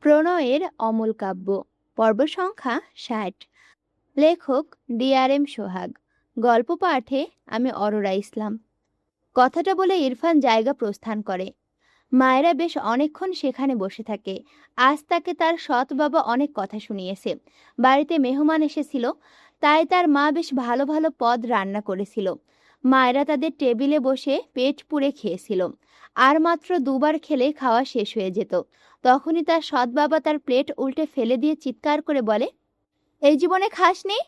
প্রণয়ের অমল কাব্য পর্ব সংখ্যা ৬০। লেখক DRM সোহাগ। গল্প পাঠে আমি অরোরা ইসলাম। কথাটা বলে ইরফান জায়গা প্রস্থান করে। মায়েরা বেশ অনেকক্ষণ সেখানে বসে থাকে। আজ তাকে তার সৎ বাবা অনেক কথা শুনিয়েছে। বাড়িতে মেহমান এসেছিল, তাই তার মা বেশ ভালো ভালো পদ রান্না করেছিল। মায়েরা তাদের টেবিলে বসে পেট পুড়ে খেয়েছিল। আর মাত্র দুবার খেলে খাওয়া শেষ হয়ে যেত। তখনই তার সৎ বাবা তার প্লেট উল্টে ফেলে দিয়ে চিৎকার করে বলে, এই জীবনে খাসনি?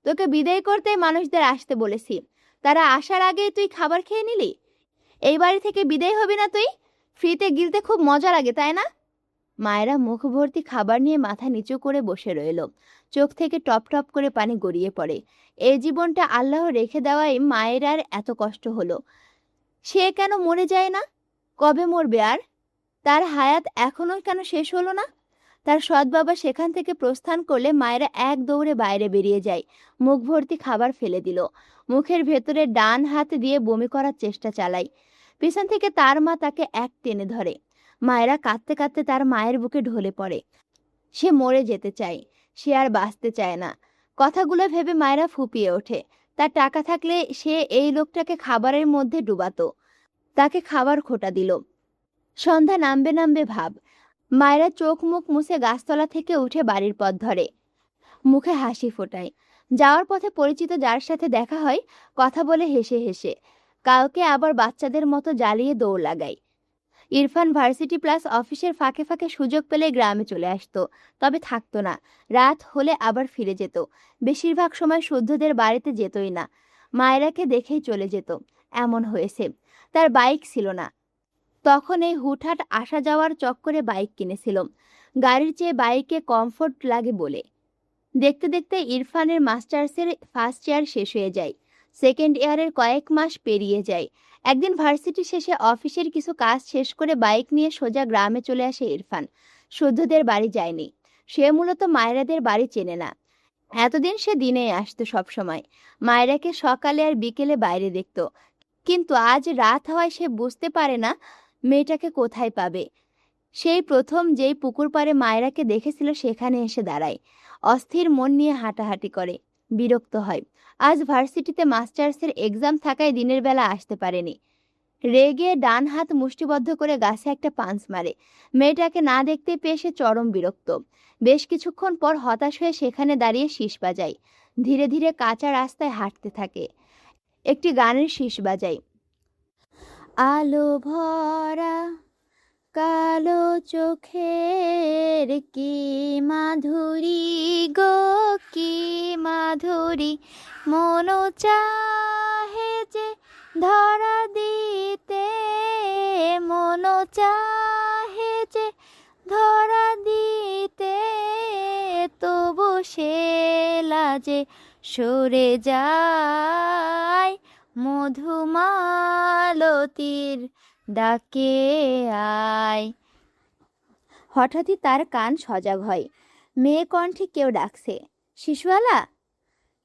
তোকে বিদায় করতে মানুষদের আসতে বলেছি, তারা আসার আগেই তুই খাবার খেয়ে নিলি। এই বাড়ি থেকে বিদায় হবি না তুই? ফ্রিতে গিলতে খুব মজা লাগে, তাই না? মায়েরা মুখ ভর্তি খাবার নিয়ে মাথা নিচু করে বসে রইল। চোখ থেকে টপ টপ করে পানি গড়িয়ে পড়ে। এই জীবনটা আল্লাহ রেখে দেওয়াই মায়ের আর এত কষ্ট হলো। সে কেন মরে যায় না? কবে মরবে আর? তার হায়াত এখনো কেন শেষ হলো না? তার সৎ বাবা সেখান থেকে প্রস্থান করলে মায়েরা এক দৌড়ে বাইরে বেরিয়ে যায়। মুখ ভর্তি খাবার ফেলে দিল। মুখের ভেতরে ডান হাত দিয়ে বমি করার চেষ্টা চালায়। পিছন থেকে তার মা তাকে এক টেনে ধরে। মায়েরা কাঁদতে কাঁদতে তার মায়ের বুকে ঢলে পড়ে। সে মরে যেতে চায়, সে আর বাঁচতে চায় না। কথাগুলো ভেবে মায়েরা ফুপিয়ে ওঠে। তার টাকা থাকলে সে এই লোকটাকে খাবারের মধ্যে ডুবাতো, তাকে খাবার খোটা দিল। সন্ধ্যা নামবে নামবে ভাব। মায়েরা চোখ মুখ মুছে গাছতলা থেকে উঠে বাড়ির পথ ধরে। মুখে হাসি ফোটায়। যাওয়ার পথে পরিচিত যার সাথে দেখা হয়, কথা বলে হেসে হেসে। কাউকে আবার বাচ্চাদের মতো জ্বালিয়ে দৌড় লাগায়। ইরফান ভার্সিটি প্লাস অফিসের ফাঁকে ফাঁকে সুযোগ পেলে গ্রামে চলে আসতো, তবে থাকতো না। রাত হলে আবার ফিরে যেত। বেশিরভাগ সময় শুদ্ধদের বাড়িতে যেতই না, মায়েরাকে দেখেই চলে যেত। এমন হয়েছে, তার বাইক ছিল না। তখন এই হুটহাট আসা যাওয়ার চক্করে বাইক কিনেছিল, গাড়ির চেয়ে বাইকে কমফোর্ট লাগে বলে। দেখতে দেখতে ইরফানের মাস্টার্সের ফার্স্ট ইয়ার শেষ হয়ে যায়। সেকেন্ড ইয়ারের কয়েক মাস পেরিয়ে যায়। একদিন ভার্সিটি শেষে অফিসের কিছু কাজ শেষ করে বাইক নিয়ে সোজা গ্রামে চলে আসে ইরফান। শুদ্ধদের বাড়ি যায়নি। সে মূলত মায়েরাদের বাড়ি চেনে না। এতদিন সে দিনেই আসতো সবসময়। মায়েরাকে সকালে আর বিকেলে বাইরে দেখত। কিন্তু আজ রাত হওয়ায় সে বুঝতে পারে না মেয়েটাকে কোথায় পাবে। সেই প্রথম যেই পুকুর পাড়ে মায়েরাকে দেখেছিল সেখানে এসে দাঁড়ায়। অস্থির মন নিয়ে হাঁটাহাঁটি করে। বিরক্ত হয়। আজ ভার্সিটিতে মাস্টার্সের এক্সাম থাকায় দিনের বেলা আসতে পারেনি। রেগে ডান হাত মুষ্টিবদ্ধ করে গাছে একটা পাঞ্চ মারে। মেয়েটাকে না দেখতে পেয়ে সে চরম বিরক্ত। বেশ কিছুক্ষণ পর হতাশ হয়ে সেখানে দাঁড়িয়ে শীষ বাজায়। ধীরে ধীরে কাঁচা রাস্তায় হাঁটতে থাকে। একটি গানের শীষ বাজায়। আলো ভরা কালো চোখের কি মাধুরী গো, কি মাধুরী, মন চাহে যে ধরা দিতে, মন চাহে যে ধরা দিতে, তবু সে লাজে সরে যায়, মধুমালতীর ডাকে আয়। হঠাৎই তার কান সজাগ হয়। মেয়ে কণ্ঠে কেউ ডাকছে, শিশুয়ালা।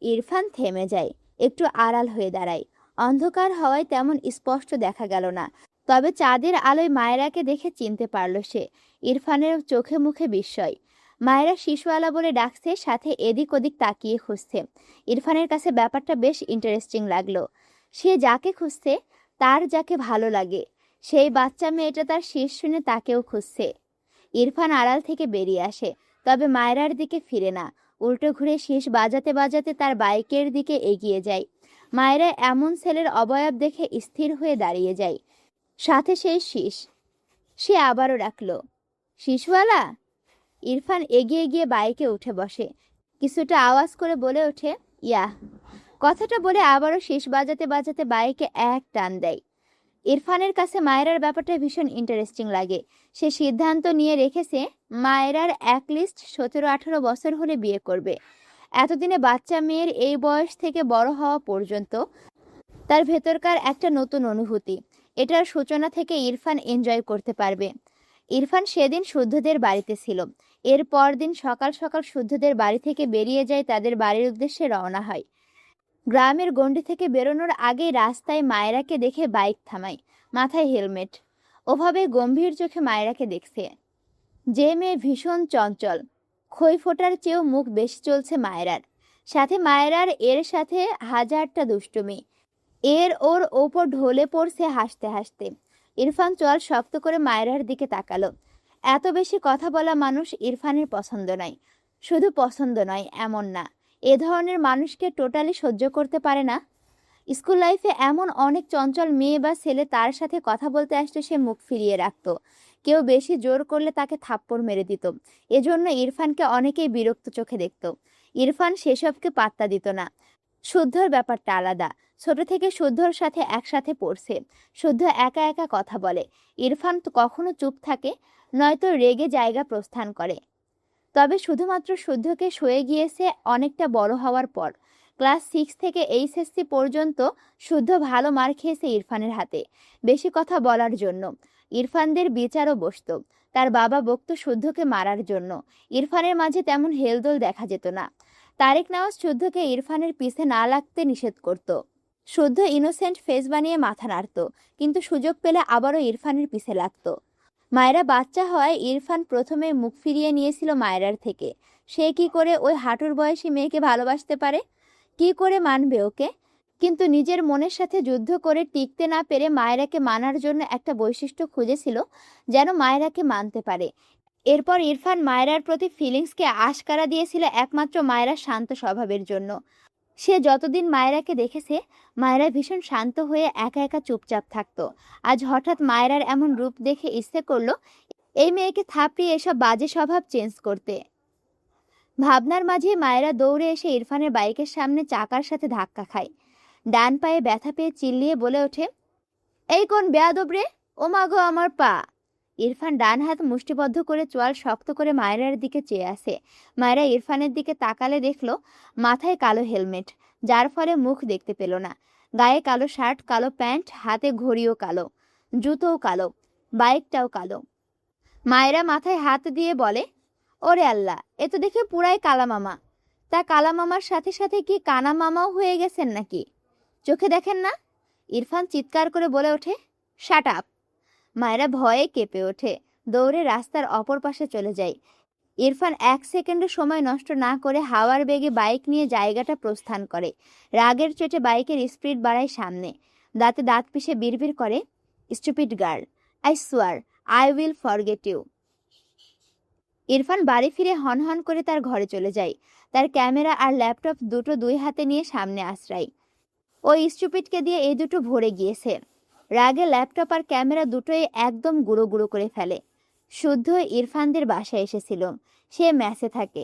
ইরফান থেমে যায়, একটু আড়াল হয়ে দাঁড়ায়। অন্ধকার হওয়ায় তেমন স্পষ্ট দেখা গেল না, তবে চাঁদের আলোয় মায়েরাকে দেখে চিনতে পারল সে। ইরফানের চোখে মুখে বিস্ময়। মায়েরা শিশুয়ালা বলে ডাকছে, সাথে এদিক ওদিক তাকিয়ে খুঁজছে। ইরফানের কাছে ব্যাপারটা বেশ ইন্টারেস্টিং লাগলো। সে যাকে খুঁজছে, তার যাকে ভালো লাগে, সেই বাচ্চা মেয়েটা তার শীষ শুনে তাকেও খুঁজছে। ইরফান আড়াল থেকে বেরিয়ে আসে, তবে মায়েরার দিকে ফিরে না। উল্টো ঘুরে শীষ বাজাতে বাজাতে তার বাইকের দিকে এগিয়ে যায়। মায়েরা এমন ছেলের অবয়ব দেখে স্থির হয়ে দাঁড়িয়ে যায়, সাথে সেই শীষ। সে আবারও ডাকলো, শিশুওয়ালা। ইরফান এগিয়ে গিয়ে বাইকে উঠে বসে। কিছুটা আওয়াজ করে বলে ওঠে, ইয়া। কথাটা বলে আবারও শীষ বাজাতে বাজাতে বাইকে এক টান দেয়। ইরফানের কাছে মায়েরার ব্যাপারটা ভীষণ ইন্টারেস্টিং লাগে। সে সিদ্ধান্ত নিয়ে রেখেছে মায়েরার অ্যাটলিস্ট 17-18 বছর হলে বিয়ে করবে। এতদিনে বাচ্চা মেয়ের এই বয়স থেকে বড় হওয়া পর্যন্ত তার ভেতরকার একটা নতুন অনুভূতি, এটার সূচনা থেকে ইরফান এনজয় করতে পারবে। ইরফান সেদিন শুদ্ধদের বাড়িতে ছিল। এর পরদিন সকাল সকাল শুদ্ধদের বাড়ি থেকে বেরিয়ে যায়, তাদের বাড়ির উদ্দেশ্যে রওনা হয়। গ্রামের গণ্ডি থেকে বেরোনোর আগেই রাস্তায় মায়েরাকে দেখে বাইক থামায়, মাথায় হেলমেট। ওভাবে গম্ভীর চোখে মায়েরাকে দেখছে। যে মেয়ে ভীষণ চঞ্চল, খই ফোটার চেয়েও মুখ বেশি চলছে মায়েরার। সাথে মায়েরার এর সাথে হাজারটা দুষ্টুমি, এর ওর ওপর ঢলে পড়ছে হাসতে হাসতে। ইরফান চোয়াল শক্ত করে মায়েরার দিকে তাকালো। এত বেশি কথা বলা মানুষ ইরফানের পছন্দ নয়। শুধু পছন্দ নয় এমন না, এ ধরনের মানুষকে টোটালি সহ্য করতে পারে না। স্কুল লাইফে এমন অনেক চঞ্চল মেয়ে বা ছেলে তার সাথে কথা বলতে আসলে সে মুখ ফিরিয়ে রাখত। কেউ বেশি জোর করলে তাকে থাপ্পড় মেরে দিত। এজন্য ইরফানকে অনেকেই বিরক্ত চোখে দেখত। ইরফান সেসবকে পাত্তা দিত না। শুদ্ধর ব্যাপারটা আলাদা। ছোট থেকে শুদ্ধর সাথে একসাথে পড়ছে। শুদ্ধ একা একা কথা বলে। ইরফান তো কখনো চুপ থাকে, নয়তো রেগে জায়গা প্রস্থান করে। তবে শুধুমাত্র শুদ্ধকে সয়ে গিয়েছে অনেকটা বড় হওয়ার পর। ক্লাস 6 থেকে এইচএসসি পর্যন্ত শুদ্ধ ভালো মার খেয়েছে ইরফানের হাতে, বেশি কথা বলার জন্য। ইরফানদের বিচারও বসত। তার বাবা বকত শুদ্ধকে মারার জন্য। ইরফানের মাঝে তেমন হেলদোল দেখা যেত না। তারেক নওয়াজ শুদ্ধকে ইরফানের পিছে না লাগতে নিষেধ করত। শুদ্ধ ইনোসেন্ট ফেস বানিয়ে মাথা নাড়ত, কিন্তু সুযোগ পেলে আবারও ইরফানের পিছে লাগত। মায়েরা বাচ্চা হয় ইরফান প্রথমে মুখ ফিরিয়ে নিয়েছিল মায়েরার থেকে। সে কি করে ওই হাঁটুর বয়সী মেয়েকে ভালোবাসতে পারে? কি করে মানবে ওকে? কিন্তু নিজের মনের সাথে যুদ্ধ করে টিকতে না পেরে মায়েরাকে মানার জন্য একটা বৈশিষ্ট্য খুঁজেছিল, যেন মায়েরাকে মানতে পারে। এরপর ইরফান মায়েরার প্রতি ফিলিংসকে আশকারা দিয়েছিল একমাত্র মায়েরার শান্ত স্বভাবের জন্য। সে যতদিন মায়েরাকে দেখেছে, মায়েরা ভীষণ শান্ত হয়ে একা একা চুপচাপ থাকতো। আজ হঠাৎ মায়েরার এমন রূপ দেখে ইচ্ছে করলো এই মেয়েকে থাপড়িয়ে এসব বাজে স্বভাব চেঞ্জ করতে। ভাবনার মাঝে মায়েরা দৌড়ে এসে ইরফানের বাইকের সামনে চাকার সাথে ধাক্কা খায়। ডান পায়ে ব্যথা পেয়ে চিল্লিয়ে বলে ওঠে, এই কোন বেয়াদব রে? ও মা গো, আমার পা! ইরফান ডান হাত মুষ্টিবদ্ধ করে চোয়াল শক্ত করে মায়েরার দিকে চেয়ে আসে। মায়েরা ইরফানের দিকে তাকালে দেখলো মাথায় কালো হেলমেট, যার ফলে মুখ দেখতে পেল না। গায়ে কালো শার্ট, কালো প্যান্ট, হাতে ঘড়িও কালো, জুতোও কালো, বাইকটাও কালো। মায়েরা মাথায় হাত দিয়ে বলে, ওরে আল্লাহ, এ তো দেখে পুরাই কালা মামা। তা কালা মামার সাথে সাথে কি কানা মামাও হয়ে গেছেন নাকি? চোখে দেখেন না? ইরফান চিৎকার করে বলে ওঠে, শাট আপ! মায়েরা ভয়ে কেঁপে ওঠে, দৌড়ে রাস্তার অপর পাশে চলে যায়। ইরফান 1 সেকেন্ডও সময় নষ্ট না করে হাওয়ার বেগে বাইক নিয়ে জায়গাটা প্রস্থান করে। রাগের চোটে বাইকের স্পিড বাড়ায় সামনে। দাঁতে দাঁত পিষে বিড়বিড় করে, stupid girl, I swear I will forget you. Irfan বাড়ি ফিরে হনহন করে তার ঘরে চলে যায়। তার ক্যামেরা আর ল্যাপটপ দুটো 2 হাতে নিয়ে সামনে আশ্রায়। ওই স্টুপিডকে দিয়ে এই দুটো ভরে গিয়েছে। রাগে ল্যাপটপ আর ক্যামেরা দুটোই একদম গুঁড়ো গুঁড়ো করে ফেলে। শুদ্ধ ইরফানদের বাসায় এসেছিল। সে ম্যাসে থাকে।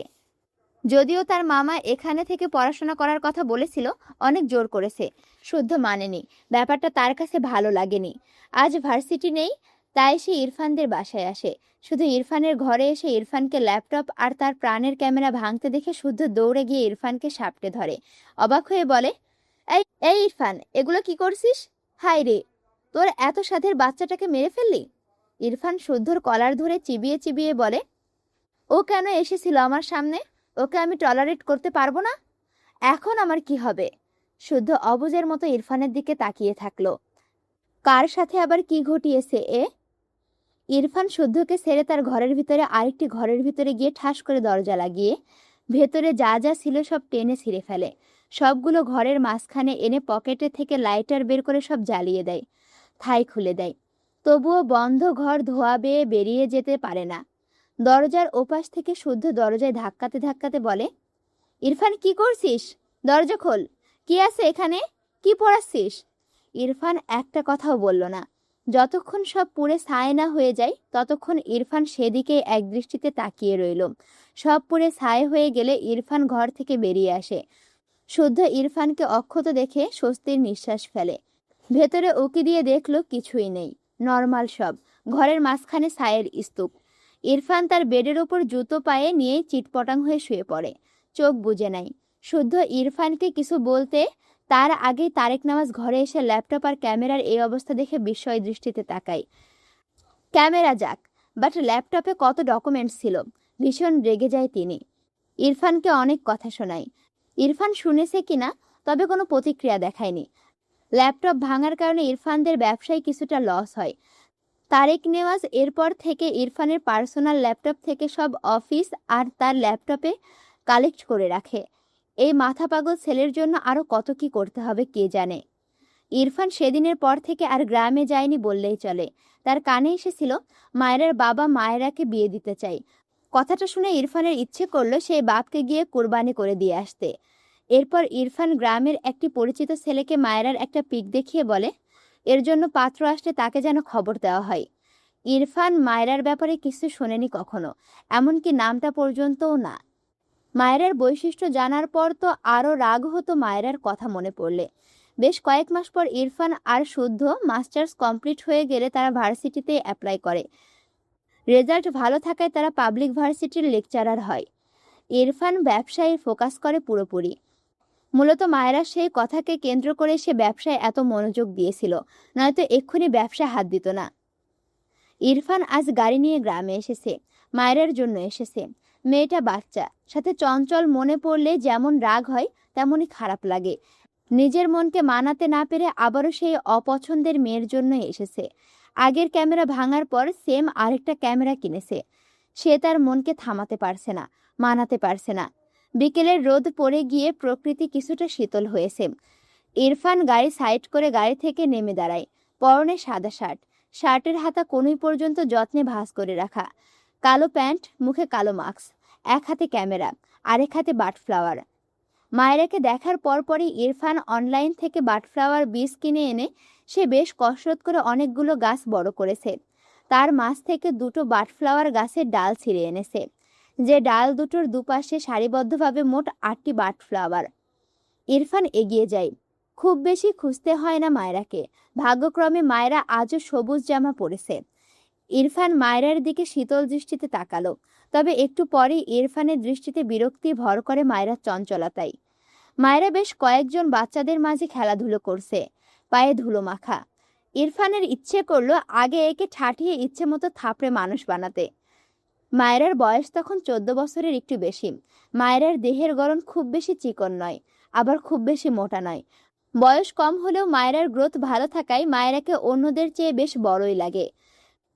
যদিও তার মামা এখানে থেকে পড়াশোনা করার কথা বলেছিল, অনেক জোর করেছে, শুদ্ধ মানেনি। ব্যাপারটা তার কাছে ভালো লাগেনি। আজ ভার্সিটি নেই, তাই সে ইরফানদের বাসায় আসে। শুধু ইরফানের ঘরে এসে ইরফানকে ল্যাপটপ আর তার প্রাণের ক্যামেরা ভাঙতে দেখে শুদ্ধ দৌড়ে গিয়ে ইরফানকে সাপটে ধরে। অবাক হয়ে বলে, এই এই ইরফান, এগুলো কি করছিস? হাই রে, তোর এত সাধের বাচ্চাটাকে মেরে ফেললি? ইরফান শুদ্ধর কলার ধরে চিবিয়ে চিবিয়ে বলে, ও কেন এসেছিল আমার সামনে? ওকে আমি টলারেট করতে পারবো না। এখন আমার কি হবে? শুদ্ধ অবুঝের মতো ইরফানের দিকে তাকিয়ে থাকলো। কার সাথে আবার কি ঘটিয়েছে এ? ইরফান শুদ্ধকে ছেড়ে তার ঘরের ভিতরে আরেকটি ঘরের ভিতরে গিয়ে ঠাস করে দরজা লাগিয়ে ভেতরে যা যা ছিল সব টেনে ছিঁড়ে ফেলে। সবগুলো ঘরের মাঝখানে এনে পকেটে থেকে লাইটার বের করে সব জ্বালিয়ে দেয়, থাই খুলে দেয়। তবুও বন্ধ ঘর ধোয়া বেয়ে বেরিয়ে যেতে পারে না। দরজার ওপাশ থেকে শুদ্ধ দরজায় ধাক্কাতে ধাক্কাতে বলে, ইরফান, কি করছিস? দরজা খোল। কি আছে এখানে? কি পড়াচ্ছিস? ইরফান একটা কথাও বলল না। যতক্ষণ সব পুড়ে ছাই না হয়ে যায় ততক্ষণ ইরফান সেদিকেই একদৃষ্টিতে তাকিয়ে রইল। সব পুড়ে ছাই হয়ে গেলে ইরফান ঘর থেকে বেরিয়ে আসে। শুদ্ধ ইরফানকে অক্ষত দেখে স্বস্তির নিঃশ্বাস ফেলে। ভেতরে উকি দিয়ে দেখলো কিছুই নেই, নর্মাল সব। ঘরের মাঝখানে ছায়ের স্তূপ। ইরফান তার বেডের ওপর জুতো পায়ে নিয়ে চিটপটাং হয়ে শুয়ে পড়ে, চোখ বুজে নাই। শুদ্ধ ইরফানকে কিছু বলতে তার আগেই তারেক নওয়াজ ঘরে এসে ল্যাপটপ আর ক্যামেরার এই অবস্থা দেখে বিস্ময় দৃষ্টিতে তাকায়। ক্যামেরা যাক, বাট ল্যাপটপে কত ডকুমেন্টস ছিল। ভীষণ রেগে যায় তিনি। ইরফানকে অনেক কথা শোনায়। ইরফান শুনেছে কিনা তবে কোনো প্রতিক্রিয়া দেখায়নি। ল্যাপটপ ভাঙার কারণে ইরফানদের ব্যবসায় কিছুটা লস হয়, তারেক নেওয়াজ এরপর থেকে ইরফানের পার্সোনাল ল্যাপটপ থেকে সব অফিস আর তার ল্যাপটপে কালেক্ট করে রাখে। এই মাথা পাগল ছেলের জন্য আরও কত কি করতে হবে কে জানে। ইরফান সেদিনের পর থেকে আর গ্রামে যায়নি বললেই চলে। তার কানে এসেছিল মায়েরার বাবা মায়েরাকে বিয়ে দিতে চাই। কথাটা শুনে ইরফানের ইচ্ছে করলো সেই বাপকে গিয়ে কুরবানি করে দিয়ে আসতে। এরপর ইরফান গ্রামের একটি পরিচিত ছেলেকে মায়েরার একটা পিক দেখিয়ে বলে এর জন্য পাত্র আসলে তাকে যেন খবর দেওয়া হয়। ইরফান মায়েরার ব্যাপারে কিছু শোনেনি কখনো, এমনকি নামটা পর্যন্তও না। মায়েরার বৈশিষ্ট্য জানার পর তো আরও রাগ হতো মায়েরার কথা মনে পড়লে। বেশ কয়েক মাস পর ইরফান আর শুদ্ধ মাস্টার্স কমপ্লিট হয়ে গেলে তারা ভার্সিটিতে অ্যাপ্লাই করে। রেজাল্ট ভালো থাকায় তারা পাবলিক ভার্সিটির লেকচারার হয়। ইরফান ব্যবসায় ফোকাস করে পুরোপুরি। মূলত মায়েরা সেই কথাকে কেন্দ্র করে সে ব্যবসায় এত মনোযোগ দিয়েছিল, নয়তো এক্ষুনি ব্যবসায় হাত দিত না। ইরফান আজ গাড়ি নিয়ে গ্রামে এসেছে, মায়েরার জন্য এসেছে। মেয়েটা বাচ্চা, সাথে চঞ্চল, মনে পড়লে যেমন রাগ হয় তেমনই খারাপ লাগে। নিজের মনকে মানাতে না পেরে আবারও সেই অপছন্দের মেয়ের জন্য এসেছে। আগের ক্যামেরা ভাঙার পর সেম আরেকটা ক্যামেরা কিনেছে। সে তার মনকে থামাতে পারছে না, মানাতে পারছে না। বিকেলের রোদ পড়ে গিয়ে প্রকৃতি কিছুটা শীতল হয়েছে। ইরফান গাড়ি সাইড করে গাড়ি থেকে নেমে দাঁড়ায়। পরনে সাদা শার্ট, শার্টের হাতা কনুই পর্যন্ত যত্নে ভাঁজ করে রাখা, কালো প্যান্ট, মুখে কালো মাস্ক, এক হাতে ক্যামেরা, আরেক হাতে বাটফ্লাওয়ার। মায়েরাকে দেখার পরপরই ইরফান অনলাইন থেকে বাটফ্লাওয়ার বীজ কিনে এনে সে বেশ কসরত করে অনেকগুলো গাছ বড় করেছে। তার মাছ থেকে দুটো বাটফ্লাওয়ার গাছের ডাল ছিঁড়ে এনেছে, যে ডাল দুটোর দুপাশে সারিবদ্ধভাবে মোট 8টি বাটফ্লাওয়ার। ইরফান এগিয়ে যায়। খুব বেশি খুঁজতে হয় না মায়েরাকে। ভাগ্যক্রমে মায়েরা আজও সবুজ জামা পরেছে। ইরফান মায়েরার দিকে শীতল দৃষ্টিতে তাকালো, তবে একটু পরেই ইরফানের দৃষ্টিতে বিরক্তি ভর করে মায়েরার চঞ্চলতায়। মায়েরা বেশ কয়েকজন বাচ্চাদের মাঝে খেলাধুলো করছে, পায়ে ধুলো মাখা। ইরফানের ইচ্ছে করলো আগে একে ঠাঠিয়ে ইচ্ছে মতো থাপড়ে মানুষ বানাতে। মায়েরার বয়স তখন 14 বছরের একটু বেশি। মায়েরার দেহের গড়ন খুব বেশি চিকন নয়, আবার খুব বেশি মোটা নয়। বয়স কম হলেও মায়েরার গ্রোথ ভালো থাকায় মায়েরাকে অন্যদের চেয়ে বেশ বড়ই লাগে।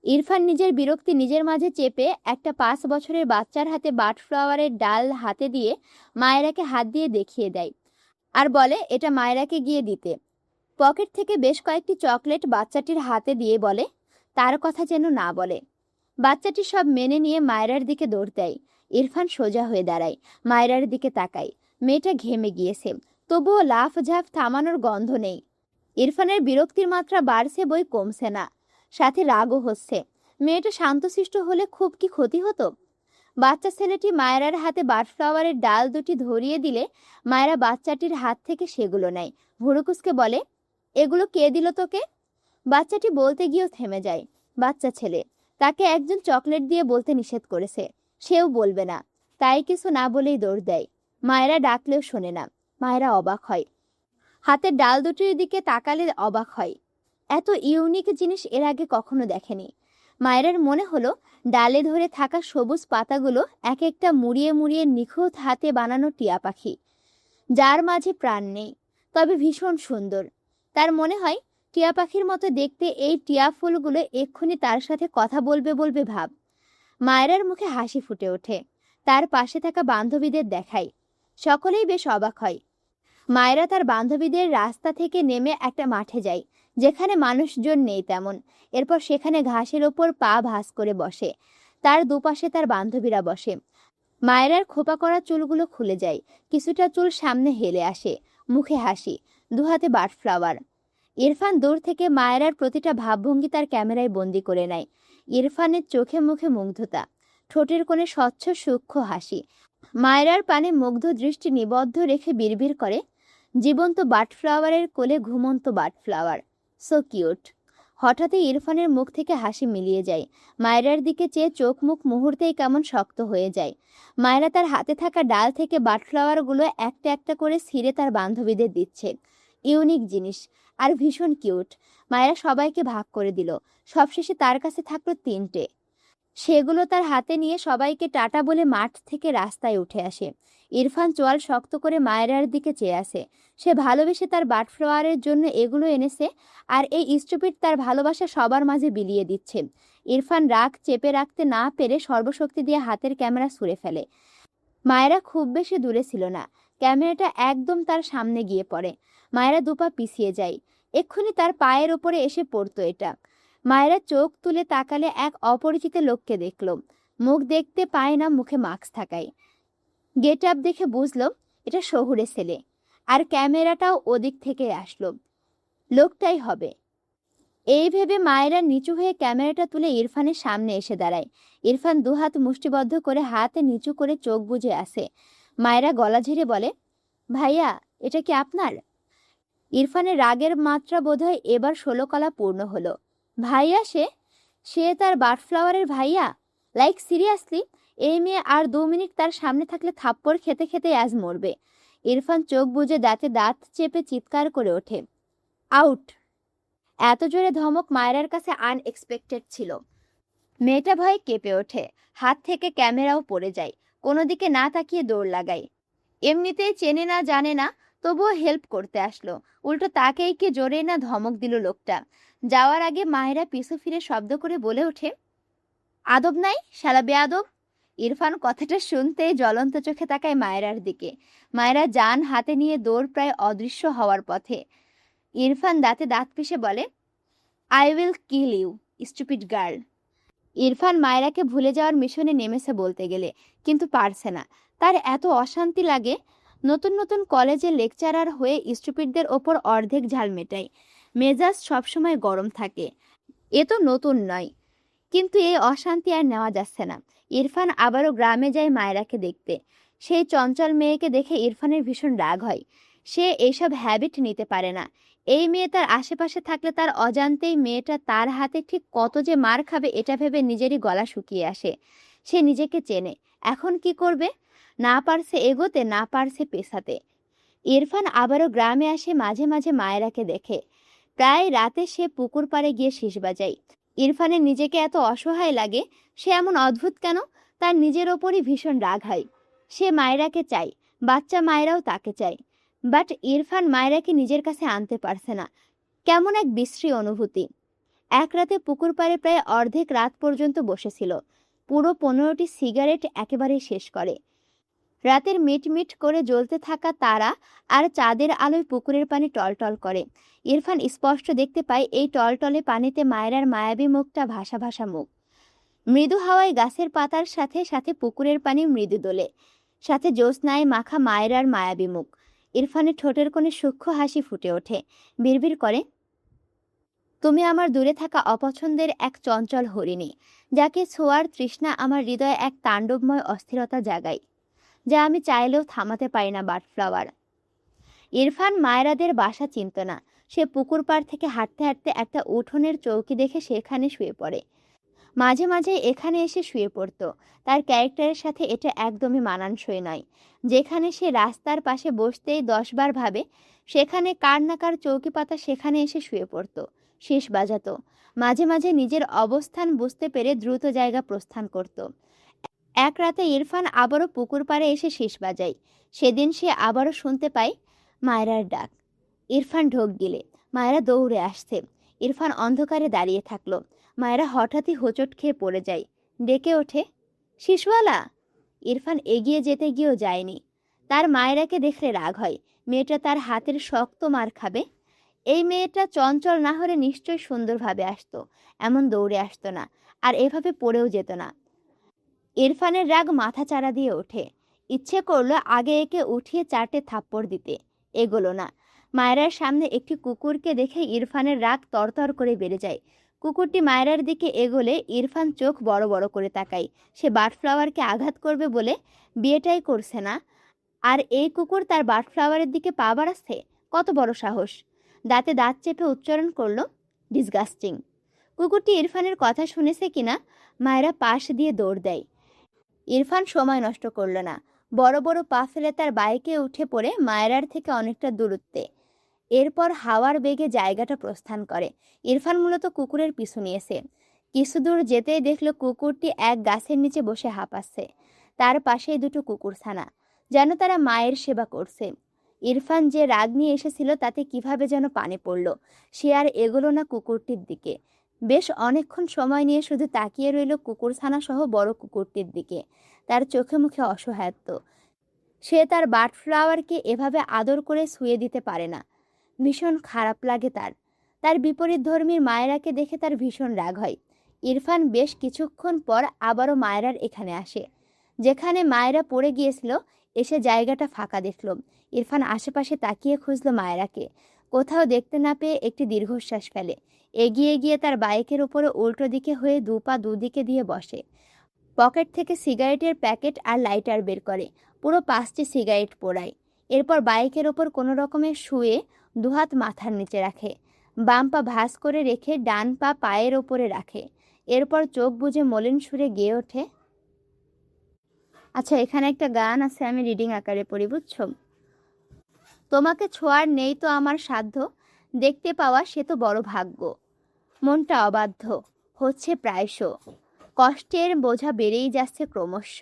ইরফান নিজের বিরক্তি নিজের মাঝে চেপে একটা 5 বছরের বাচ্চার হাতে বাটফ্লাওয়ারের ডাল হাতে দিয়ে মায়েরাকে হাত দিয়ে দেখিয়ে দেয়, আর বলে এটা মায়েরাকে গিয়ে দিতে। পকেট থেকে বেশ কয়েকটি চকলেট বাচ্চাটির হাতে দিয়ে বলে তার কথা যেন না বলে। বাচ্চাটি সব মেনে নিয়ে মায়েরার দিকে দৌড় দেয়। ইরফান সোজা হয়ে দাঁড়ায়, মায়েরার দিকে তাকায়। মেয়েটা ঘেমে গিয়েছে, তবুও লাফ ঝাঁপ থামানোর গন্ধ নেই। ইরফানের বিরক্তির মাত্রা বাড়ছে বই কমছে না, সাথে রাগও হচ্ছে। মেয়েটা শান্তশিষ্ট হলে খুব কি ক্ষতি হতো? বাচ্চা ছেলেটি মায়েরার হাতে বাটফ্লাওয়ারের ডাল দুটি ধরিয়ে দিলে মায়েরা বাচ্চাটির হাত থেকে সেগুলো নেয়। ভুরুকুসকে বলে এগুলো কে দিল তোকে? বাচ্চাটি বলতে গিয়েও থেমে যায়। বাচ্চা ছেলে, তাকে একজন চকলেট দিয়ে বলতে নিষেধ করেছে, সেও বলবে না, তাই কিছু না বলেই দৌড় দেয়। মায়েরা ডাকলেও শোনে না। মায়েরা অবাক হয়, হাতের ডাল দুটির দিকে তাকালে অবাক হয়। এত ইউনিক জিনিস এর আগে কখনো দেখেনি। মায়েরার মনে হলো ডালে ধরে থাকা সবুজ পাতাগুলো এক একটা মুড়িয়ে মুড়িয়ে নিখুঁত হাতে বানানো টিয়া পাখি, যার মাঝে প্রাণ নেই, তবে ভীষণ সুন্দর। তার মনে হয় টিয়া পাখির মতো দেখতে এই টিয়া ফুলগুলো এক্ষুনি তার সাথে কথা বলবে বলবে ভাব। মায়েরার মুখে হাসি ফুটে ওঠে। তার পাশে থাকা বান্ধবীদের দেখায়, সকলেই বেশ অবাক হয়। মায়েরা তার বান্ধবীদের রাস্তা থেকে নেমে একটা মাঠে যায়, যেখানে মানুষজন নেই তেমন। এরপর সেখানে ঘাসের ওপর পা ভাঁজ করে বসে। তার দুপাশে তার বান্ধবীরা বসে। মায়েরার খোপা করা চুলগুলো খুলে যায়, কিছুটা চুল সামনে হেলে আসে, মুখে হাসি, দুহাতে বাটফ্লাওয়ার। ইরফান দূর থেকে মায়েরার প্রতিটা ভাবভঙ্গি তার ক্যামেরায় বন্দি করে নেয়। ইরফানের চোখে মুখে মুগ্ধতা, ঠোঁটের কোণে স্বচ্ছ সূক্ষ্ম হাসি। মায়েরার পানে মুগ্ধ দৃষ্টি নিবদ্ধ রেখে বিড়বিড় করে, জীবন্ত বাটফ্লাওয়ারের কোলে ঘুমন্ত বাটফ্লাওয়ার, সো কিউট। হঠাৎই ইরফানের মুখ থেকে হাসি মিলিয়ে যায়। মায়েরার দিকে চেয়ে চোখ মুখ মুহূর্তেই কেমন শক্ত হয়ে যায়। মায়েরা তার হাতে থাকা ডাল থেকে বাটফ্লাওয়ারগুলো একটা একটা করে ছিঁড়ে তার বান্ধবীদের দিচ্ছে। ইউনিক জিনিস, আর ভীষণ কিউট। মায়েরা সবাইকে ভাগ করে দিল। সবশেষে তার কাছে থাকলো 3টে। সেগুলো তার হাতে নিয়ে সবাইকে টাটা বলে মাঠ থেকে রাস্তায় উঠে আসে। ইরফান চোয়াল শক্ত করে মায়রার দিকে চেয়ে আসে। সে ভালোবেসে তার বাটফ্লাওয়ারের জন্য এগুলো এনেছে, আর এই স্টুপিড তার ভালোবাসা সবার মাঝে বিলিয়ে দিচ্ছে। ইরফান রাগ চেপে রাখতে না পেরে সর্বশক্তি দিয়ে হাতের ক্যামেরা ছুঁড়ে ফেলে। মায়েরা খুব বেশি দূরে ছিল না। ক্যামেরাটা একদম তার সামনে গিয়ে পড়ে। মায়েরা দুপা পিছিয়ে যায়। এক্ষুনি তার পায়ের ওপরে এসে পড়তো এটা। মায়েরা চোখ তুলে তাকালে এক অপরিচিত লোককে দেখল। মুখ দেখতে পায় না, মুখে মাস্ক থাকায়। গেট আপ দেখে বুঝলো এটা শহুরে ছেলে, আর ক্যামেরাটাও ওদিক থেকে আসলো। লোকটাই হবে। এই ভেবে মায়েরা নিচু হয়ে ক্যামেরাটা তুলে ইরফানের সামনে এসে দাঁড়ায়। ইরফান দুহাত মুষ্টিবদ্ধ করে হাতে নিচু করে চোখ বুজে আসে। মায়েরা গলা ঝেড়ে বলে, ভাইয়া, এটা কি আপনার? ইরফানের রাগের মাত্রা বোধহয় এবার 16 কলা পূর্ণ হলো। ভাইয়া? সে তার বাটফ্লাওয়ারের ভাইয়া? Like seriously? এই মেয়ে আর 2 মিনিট তার সামনে থাকলে থাপ্পড় খেতে খেতে আজ মরবে। ইরফান চোখ বুজে দাঁতে দাঁত চেপে চিৎকার করে ওঠে, আউট! এত জোরে ধমক মায়েরার কাছে আনএক্সপেক্টেড ছিল। মেয়েটা ভয়ে কেঁপে ওঠে। হাত থেকে ক্যামেরাও পড়ে যায়। কোনো দিকে না তাকিয়ে দৌড় লাগায়। এমনিতেই চেনে না জানে না, তবুও হেল্প করতে আসলো। উল্টো তাকেই কি জোরে না ধমক দিল লোকটা। যাওয়ার আগে মায়েরা পিছু ফিরে শব্দ করে বলে ওঠে, আদব নাই, শালা বেয়াদব! ইরফান কথাটা শুনতেই জ্বলন্ত চোখে তাকায় মায়েরার দিকে। মায়েরা যান হাতে নিয়ে দৌড় প্রায় অদৃশ্য হওয়ার পথে। ইরফান দাঁতে দাঁত পিষে বলে, I will kill you, stupid girl. Irfan মায়েরাকে ভুলে যাওয়ার মিশনে নেমেছে বলতে গেলে, কিন্তু পারছে না। তার এত অশান্তি লাগে। নতুন নতুন কলেজে লেকচারার হয়ে স্টুপিডদের ওপর অর্ধেক ঝাল মেটায়। মেজাজ সবসময় গরম থাকে। এ তো নতুন নয়, কিন্তু এই অশান্তি আর নেওয়া যাচ্ছে না। ইরফান আবারও গ্রামে যায় মায়েরাকে দেখতে। সেই চঞ্চল মেয়েকে দেখে ইরফানের ভীষণ রাগ হয়। সে এইসব হ্যাবিট নিতে পারে না। এই মেয়ে তার আশেপাশে থাকলে তার অজান্তেই মেয়েটা তার হাতে ঠিক কত যে মার খাবে এটা ভেবে নিজেরই গলা শুকিয়ে আসে। সে নিজেকে চেনে। এখন কি করবে? না পারছে এগোতে, না পারছে পেছাতে। ইরফান আবারও গ্রামে আসে, মাঝে মাঝে মায়েরাকে দেখে। প্রায় রাতে সে পুকুর পাড়ে গিয়ে শিস বাজায়। ইরফানের নিজেকে এত অসহায় লাগে। সে এমন অদ্ভুত কেন? তার নিজের ওপরই ভীষণ রাগ হয়। সে মায়েরাকে চায়, বাচ্চা মায়েরাও তাকে চায়। বাট ইরফান মায়েরাকে নিজের কাছে আনতে পারছে না। কেমন এক বিশ্রী অনুভূতি। এক রাতে পুকুর পাড়ে প্রায় অর্ধেক রাত পর্যন্ত বসেছিল। পুরো 15টি সিগারেট একেবারে শেষ করে। রাতের মিটমিট করে জ্বলতে থাকা তারা আর চাঁদের আলোয় পুকুরের পানি টলটল করে। ইরফান স্পষ্ট দেখতে পায় এই টলটলে পানিতে মায়েরার মায়াবী মুখটা, ভাসা ভাসা মুখ। মৃদু হাওয়ায় গাছের পাতার সাথে সাথে পুকুরের পানি মৃদু দোলে, সাথে জ্যোৎস্নায় মাখা মায়েরার মায়াবী মুখ। ইরফানের ঠোঁটের কোণে সূক্ষ্ম হাসি ফুটে ওঠে। বিড়বিড় করে, তুমি আমার দূরে থাকা অপছন্দের এক চঞ্চল হরিণী, যাকে ছোঁয়ার তৃষ্ণা আমার হৃদয়ে এক তাণ্ডবময় অস্থিরতা জাগায়, যা আমি চাইলেও থামাতে পারি না। বাটফ্লাওয়ার। ইরফান মায়েরাদের বাসা চিনত না। সে পুকুর পাড় থেকে হাঁটতে হাঁটতে একটা উঠোনের চৌকি দেখে সেখানে শুয়ে পড়ে। মাঝে মাঝে এখানে এসে শুয়ে পড়ত। তার ক্যারেক্টারের সাথে এটা একদমই মানানসই নয়। যেখানে সে রাস্তার পাশে বসতেই 10 বার ভাবে, সেখানে কার না কার চৌকি পাতা সেখানে এসে শুয়ে পড়ত, শিস বাজাতো। মাঝে মাঝে নিজের অবস্থান বুঝতে পেরে দ্রুত জায়গা প্রস্থান করত। এক রাতে ইরফান আবারও পুকুর পাড়ে এসে শিস বাজায়। সেদিন সে আবারও শুনতে পায় মায়েরার ডাক। ইরফান ঢোক গিলে মায়েরা দৌড়ে আসছে। ইরফান অন্ধকারে দাঁড়িয়ে থাকলো। মায়েরা হঠাৎই হোঁচট খেয়ে পড়ে যায়। ডেকে ওঠে, শিশওয়ালা! ইরফান এগিয়ে যেতে গিয়েও যায়নি। তার মায়েরাকে দেখলে রাগ হয়। মেয়েটা তার হাতের শক্ত মার খাবে। এই মেয়েটা চঞ্চল না হলে নিশ্চয়ই সুন্দরভাবে আসতো, এমন দৌড়ে আসতো না, আর এভাবে পড়েও যেত না। ইরফানের রাগ মাথা চাড়া দিয়ে ওঠে। ইচ্ছে করলো আগে একে উঠিয়ে 4টে থাপ্পড় দিতে। এগোলো না। মায়েরার সামনে একটি কুকুরকে দেখে ইরফানের রাগ তরতর করে বেড়ে যায়। কুকুরটি মায়েরার দিকে এগোলে ইরফান চোখ বড় বড় করে তাকায়। সে বাটফ্লাওয়ারকে আঘাত করবে বলে বিয়েটাই করছে না, আর এই কুকুর তার বাটফ্লাওয়ারের দিকে পা বাড়াচ্ছে? কত বড় সাহস! দাঁতে দাঁত চেপে উচ্চারণ করলো, ডিসগাস্টিং। কুকুরটি ইরফানের কথা শুনেছে কিনা মায়েরা পাশ দিয়ে দৌড় দেয়। ইরফান সময় নষ্ট করল না। বড় বড় পা ফেলে তার বাইকে উঠে পড়ে মায়েরার থেকে অনেকটা দূরত্বে। এরপর হাওয়ার বেগে জায়গাটা প্রস্থান করে। ইরফান মূলত কুকুরের পিছু নিয়েছে, কিছু দূর যেতেই দেখল কুকুরটি এক গাছের নিচে বসে হাঁপাচ্ছে। তার পাশেই দুটো কুকুরছানা, যেন তারা মায়ের সেবা করছে। ইরফান যে রাগ নিয়ে এসেছিল তাতে কিভাবে যেন পানি পড়ল। সে আর এগোলো না কুকুরটির দিকে। বেশ অনেকক্ষণ সময় নিয়ে শুধু তাকিয়ে রইল কুকুরছানা সহ বড় কুকুরটির দিকে। তার চোখে মুখে অসহায়ত্ব। সে তার বার্ডফ্লাওয়ারকে এভাবে আদর করে শুয়ে দিতে পারে না। ভীষণ খারাপ লাগে তার। তার বিপরীত ধর্মীর মায়েরাকে দেখে তার ভীষণ রাগ হয়। ইরফান বেশ কিছুক্ষণ পর আবারও মায়েরার এখানে আসে। যেখানে মায়েরা পড়ে গিয়েছিল এসে জায়গাটা ফাঁকা দেখল। ইরফান আশেপাশে তাকিয়ে খুঁজল মায়েরাকে। কোথাও দেখতে না পেয়ে একটি দীর্ঘশ্বাস ফেলে। এগিয়ে গিয়ে তার বাইকের উপরে উল্টো দিকে হয়ে দুপা দুদিকে দিয়ে বসে। পকেট থেকে সিগারেটের প্যাকেট আর লাইটার বের করে। পুরো 5টি সিগারেট পোড়ায়। এরপর বাইকের ওপর কোনো রকমে শুয়ে দুহাত মাথার নিচে রাখে। বাম পা ভাঁজ করে রেখে ডান পা পায়ের ওপরে রাখে। এরপর চোখ বুজে মলিন সুরে গেয়ে ওঠে, আচ্ছা এখানে একটা গান আছে, আমি রিডিং আকারে পড়ি, বুঝছো? তোমাকে ছোঁয়ার নেই তো আমার সাধ্য, দেখতে পাওয়া সে তো বড় ভাগ্য। মনটা অবাধ্য হচ্ছে প্রায়শ, কষ্টের বোঝা বেড়েই যাচ্ছে ক্রমশ।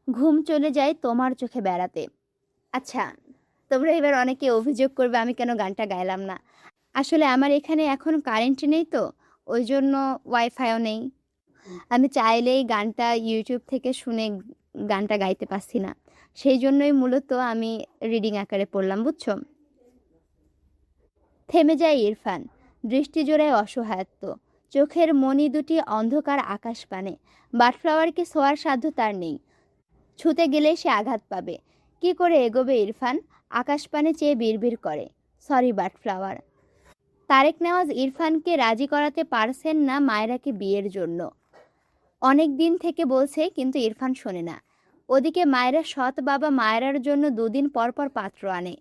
ঘুম চলে যায় তোমার চোখে বেড়াতে। আচ্ছা, তোমরা এবার অনেকে অভিযোগ করবে আমি কেন গানটা গাইলাম না। আসলে আমার এখানে এখন কারেন্ট নেই তো, ওই জন্য ওয়াইফাইও নেই। আমি চাইলেই গানটা ইউটিউব থেকে শুনে গানটা গাইতে পারছি না। সেই জন্যই মূলত আমি রিডিং আকারে পড়লাম, বুঝছো? থেমে যায় ইরফান। দৃষ্টি জোড়ায় অসহায়ত্ব। চোখের মণি দুটি অন্ধকার আকাশ পানে। বার্ডফ্লাওয়ারকে ছোঁয়ার সাধ্য তার নেই। ছুতে গেলে সে আঘাত পাবে। কি করে এগোবে ইরফান? আকাশ পানে চেয়ে বিড়বিড় করে, সরি বার্ডফ্লাওয়ার। তারেক নেওয়াজ ইরফানকে রাজি করাতে পারছেন না মায়েরাকে বিয়ের জন্য। অনেক দিন থেকে বলছে, কিন্তু ইরফান শোনে না। ওদিকে মায়েরা সৎ বাবা মায়েরার জন্য 2 দিন পর পর পাত্র আনে।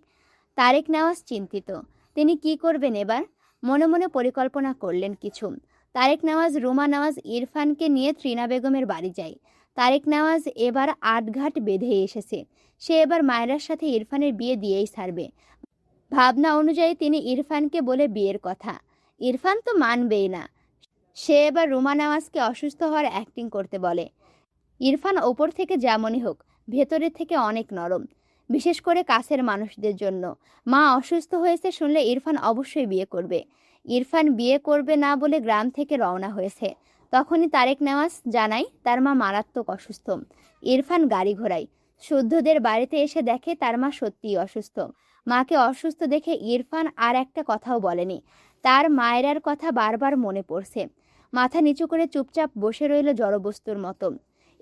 তারেক নেওয়াজ চিন্তিত। তিনি কি করবেন এবার? মনে মনে পরিকল্পনা করলেন কিছু। তারেক নেওয়াজ রুমা নেওয়াজ ইরফানকে নিয়ে ত্রিনা বেগমের বাড়ি যায়। তারেক নেওয়াজ এবার আটঘাট বেঁধে এসেছে। সে এবার মায়েরার সাথে ইরফানের বিয়ে দিয়েই ছাড়বে। ভাবনা অনুযায়ী তিনি ইরফানকে বলে বিয়ের কথা। ইরফান তো মানবেই না। সে এবার রুমা নেওয়াজকে অসুস্থ হওয়ার অ্যাক্টিং করতে বলে। ইরফান ওপর থেকে যেমনই হোক ভেতরের থেকে অনেক নরম, বিশেষ করে কাছের মানুষদের জন্য। মা অসুস্থ হয়েছে শুনলে ইরফান অবশ্যই বিয়ে করবে। ইরফান বিয়ে করবে না বলে গ্রাম থেকে রওনা হয়েছে। তখনই তারেক নেওয়াজ জানায় তার মা মারাত্মক অসুস্থ। ইরফান গাড়ি ঘোড়ায়। শুদ্ধদের বাড়িতে এসে দেখে তার মা সত্যিই অসুস্থ। মাকে অসুস্থ দেখে ইরফান আর একটা কথাও বলেনি। তার মায়েরার কথা বারবার মনে পড়ছে। মাথা নিচু করে চুপচাপ বসে রইল জড়বস্তুর মতো।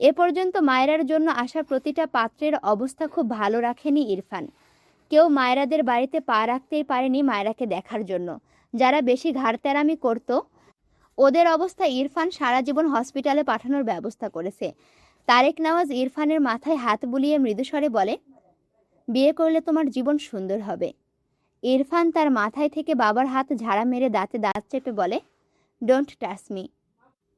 এ পর্যন্ত মায়েরার জন্য আসা প্রতিটা পাত্রের অবস্থা খুব ভালো রাখেনি ইরফান। কেউ মায়েরাদের বাড়িতে পা রাখতেই পারেনি মায়েরাকে দেখার জন্য। যারা বেশি ঘাড়তেরামি করত ওদের অবস্থা ইরফান সারা জীবন হসপিটালে পাঠানোর ব্যবস্থা করেছে। তারেক নেওয়াজ ইরফানের মাথায় হাত বুলিয়ে মৃদুস্বরে বলে, বিয়ে করলে তোমার জীবন সুন্দর হবে। ইরফান তার মাথায় থেকে বাবার হাত ঝাড়া মেরে দাঁতে দাঁত চেপে বলে, don't touch me.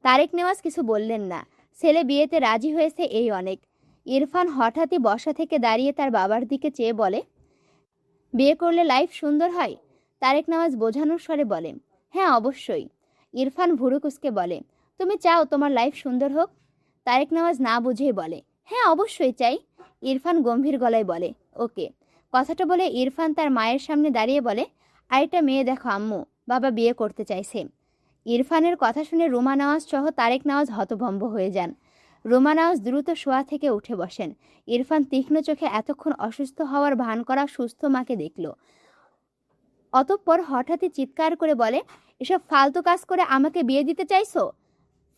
Tareq Nawaz কিছু বললেন না। ছেলে বিয়েতে রাজি হয়েছে এই অনেক। ইরফান হঠাৎই বসা থেকে দাঁড়িয়ে তার বাবার দিকে চেয়ে বলে, বিয়ে করলে লাইফ সুন্দর হয়? তারেক নেওয়াজ বোঝানোর স্বরে বলে, হ্যাঁ অবশ্যই। ইরফান ভুরু কুঁচকে বলে, তুমি চাও তোমার লাইফ সুন্দর হোক? তারেক নেওয়াজ না বুঝেই বলে, হ্যাঁ অবশ্যই চাই। ইরফান গম্ভীর গলায় বলে, ওকে। কথাটা বলে ইরফান তার মায়ের সামনে দাঁড়িয়ে বলে, আরেকটা মেয়ে দেখো আম্মু, বাবা বিয়ে করতে চাইছে। ইরফানের কথা শুনে রুমা নেওয়াজ সহ তারেক নেওয়াজ হতভম্ব হয়ে যান। রুমা নেওয়াজ দ্রুত শোয়া থেকে উঠে বসেন। ইরফান তীক্ষ্ণ চোখে এতক্ষণ অসুস্থ হওয়ার ভান করা সুস্থ মাকে দেখল। অতঃপর হঠাৎই চিৎকার করে বলে, এসব ফালতু কাজ করে আমাকে বিয়ে দিতে চাইছো?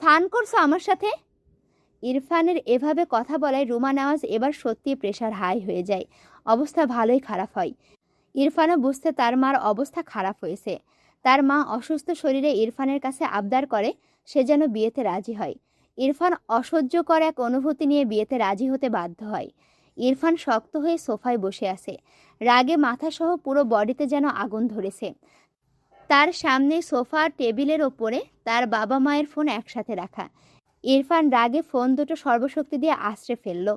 ফান করছো আমার সাথে? ইরফানের এভাবে কথা বলায় রুমা নেওয়াজ এবার সত্যি প্রেশার হাই হয়ে যায়। অবস্থা ভালোই খারাপ হয়। ইরফানও বুঝতে তার মার অবস্থা খারাপ হয়েছে। তার মা অসুস্থ শরীরে ইরফানের কাছে আবদার করে সে যেন বিয়েতে রাজি হয়। ইরফান অসহ্যকর এক অনুভূতি নিয়ে বিয়েতে রাজি হতে বাধ্য হয়। ইরফান শক্ত হয়ে সোফায় বসে আছে। রাগে মাথাসহ পুরো বডিতে যেন আগুন ধরেছে। তার সামনে সোফা টেবিলের ওপরে তার বাবা মায়ের ফোন একসাথে রাখা। ইরফান রাগে ফোন দুটো সর্বশক্তি দিয়ে আছড়ে ফেলল।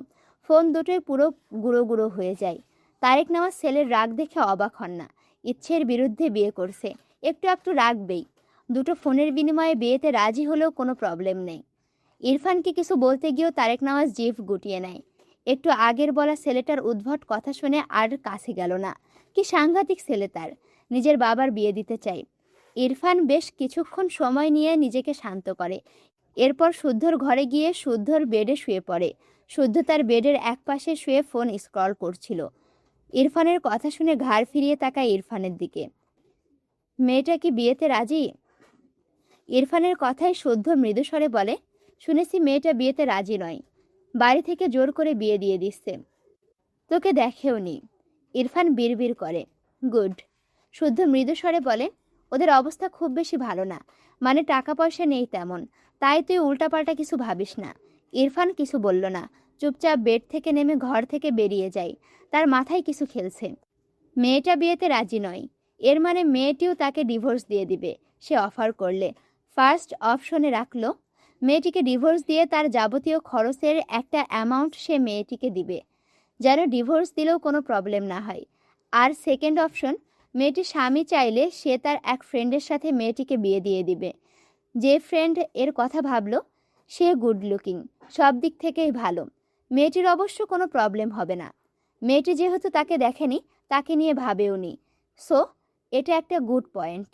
ফোন দুটোই পুরো গুঁড়ো গুঁড়ো হয়ে যায়। তারেক নেওয়াজ ছেলের রাগ দেখে অবাক হন না। ইচ্ছের বিরুদ্ধে বিয়ে করছে, একটু একটু রাগবেই। দুটো ফোনের বিনিময়ে বিয়েতে রাজি হলেও কোনো প্রবলেম নেই। ইরফানকে কিছু বলতে গিয়েও তারেক নওয়াজ জিভ গুটিয়ে নেয়। একটু আগের বলা ছেলেটার উদ্ভট কথা শুনে আর কাছে গেল না। কি সাংঘাতিক ছেলে তার, নিজের বাবার বিয়ে দিতে চাই। ইরফান বেশ কিছুক্ষণ সময় নিয়ে নিজেকে শান্ত করে। এরপর শুদ্ধর ঘরে গিয়ে শুদ্ধর বেডে শুয়ে পড়ে। শুদ্ধ তার বেডের একপাশে শুয়ে ফোন স্ক্রল করছিল। ইরফানের কথা শুনে ঘাড় ফিরিয়ে তাকায় ইরফানের দিকে। মেয়েটা কি বিয়েতে রাজি? ইরফানের কথায় শুদ্ধ মৃদুস্বরে বলে, শুনেছি মেয়েটা বিয়েতে রাজি নয়, বাড়ি থেকে জোর করে বিয়ে দিয়ে দিচ্ছে। তোকে দেখেও নি। ইরফান বিড়বিড় করে। গুড। শুদ্ধ মৃদুস্বরে বলে, ওদের অবস্থা খুব বেশি ভালো না, মানে টাকা পয়সা নেই তেমন, তাই তুই উল্টাপাল্টা কিছু ভাবিস না। ইরফান কিছু বলল না, চুপচাপ বেড থেকে নেমে ঘর থেকে বেরিয়ে যায়। তার মাথায় কিছু খেলছে। মেয়েটা বিয়েতে রাজি নয়, এর মানে মেয়েটিও তাকে ডিভোর্স দিয়ে দিবে সে অফার করলে। ফার্স্ট অপশনে রাখলো মেয়েটিকে ডিভোর্স দিয়ে তার যাবতীয় খরচের একটা অ্যামাউন্ট সে মেয়েটিকে দিবে, যেন ডিভোর্স দিলেও কোনো প্রবলেম না হয়। আর সেকেন্ড অপশন, মেয়েটির স্বামী চাইলে সে তার এক ফ্রেন্ডের সাথে মেয়েটিকে বিয়ে দিয়ে দিবে। যে ফ্রেন্ড এর কথা ভাবলো সে গুড লুকিং, সব দিক থেকেই ভালো। মেয়েটির অবশ্য কোনো প্রবলেম হবে না। মেয়েটি যেহেতু তাকে দেখেনি, তাকে নিয়ে ভাবেও নি, সো এটা একটা গুড পয়েন্ট।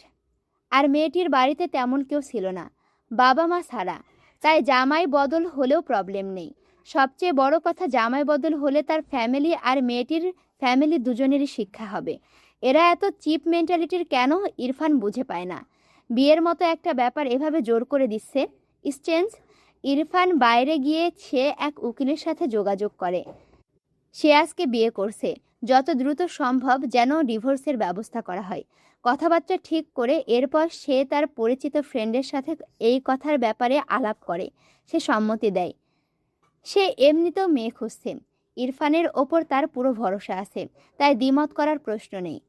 আর মেয়েটির বাড়িতে তেমন কেউ ছিল না, বাবা মা ছাড়া, তাই জামাই বদল হলেও প্রবলেম নেই। সবচেয়ে বড় কথা, জামাই বদল হলে তার ফ্যামিলি আর মেয়েটির ফ্যামিলি দুজনেরই শিক্ষা হবে। এরা এত চিপ মেন্টালিটির কেন ইরফান বুঝে পায় না। বিয়ের মতো একটা ব্যাপার এভাবে জোর করে দিচ্ছে। স্টেন্স, ইরফান বাইরে গিয়ে সে এক উকিলের সাথে যোগাযোগ করে। সে আজকে বিয়ে করছে, যত দ্রুত সম্ভব যেন ডিভোর্সের ব্যবস্থা করা হয়। কথাবার্তা ঠিক করে এরপর সে তার পরিচিত ফ্রেন্ডের সাথে এই কথার ব্যাপারে আলাপ করে। সে সম্মতি দেয়। সে এমনিতেও মেয়ে খুঁজছে, ইরফানের ওপর তার পুরো ভরসা আছে, তাই দ্বিমত করার প্রশ্ন নেই।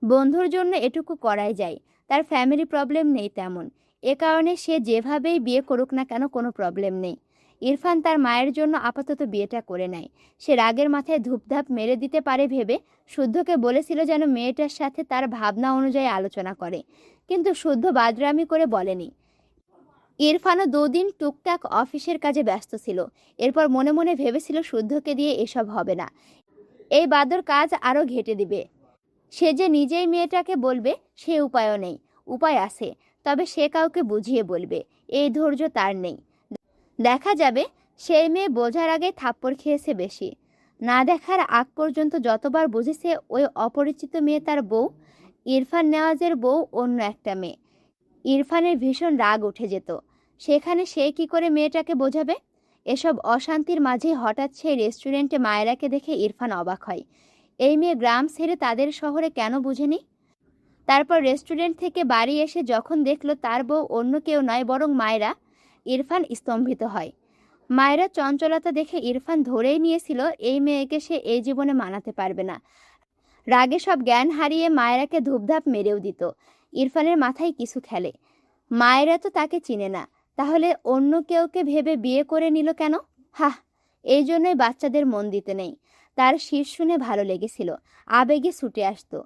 বন্ধুর জন্য এটুকু করাই যায়। তার ফ্যামিলি প্রবলেম নেই তেমন, এ কারণে সে যেভাবেই বিয়ে করুক না কেন কোনো প্রবলেম নেই। ইরফান তার মায়ের জন্য আপাতত বিয়েটা করে নেয়। সে রাগের মাথায় ধূপধাপ মেরে দিতে পারে ভেবে শুদ্ধকে বলেছিল যেন মেয়েটার সাথে তার ভাবনা অনুযায়ী আলোচনা করে, কিন্তু শুদ্ধ বাদরামি করে বলেনি। ইরফানও দুদিন টুকটাক অফিসের কাজে ব্যস্ত ছিল। এরপর মনে মনে ভেবেছিল শুদ্ধকে দিয়ে এসব হবে না, এই বাদর কাজ আরও ঘেঁটে দিবে। সে যে নিজেই মেয়েটাকে বলবে সে উপায়ও নেই। উপায় আছে, তবে সে কাউকে বুঝিয়ে বলবে, এই ধৈর্য তার নেই। দেখা যাবে সেই মেয়ে বোঝার আগে থাপ্পড় খেয়েছে বেশি। না দেখার আগ পর্যন্ত যতবার বুঝেছে ওই অপরিচিত মেয়ে তার বউ, ইরফান নেওয়াজের বউ অন্য একটা মেয়ে, ইরফানের ভীষণ রাগ উঠে যেত। সেখানে সে কি করে মেয়েটাকে বোঝাবে? এসব অশান্তির মাঝে হঠাৎ সেই রেস্টুরেন্টে মায়েরাকে দেখে ইরফান অবাক হয়। এই মেয়ে গ্রাম ছেড়ে তাদের শহরে কেন বুঝেনি? তারপর রেস্টুরেন্ট থেকে বাড়ি এসে যখন দেখলো তার বউ অন্য কেউ নয় বরং মায়েরা, ইরফান স্তম্ভিত হয়। মায়েরা চঞ্চলতা দেখে ইরফান ধরেই নিয়েছিল এই মেয়েকে সে এই জীবনে মানাতে পারবে না। রাগে সব জ্ঞান হারিয়ে মায়েরাকে ধূপধাপ মেরেও দিত। ইরফানের মাথায় কিছু খেলে, মায়েরা তো তাকে চিনে না, তাহলে অন্য কেউকে ভেবে বিয়ে করে নিল কেন? হাহ, এই জন্যই বাচ্চাদের মন দিতে নেই। তার শীর শুনে ভালো লেগেছিল, আবেগে ছুটে আসতো।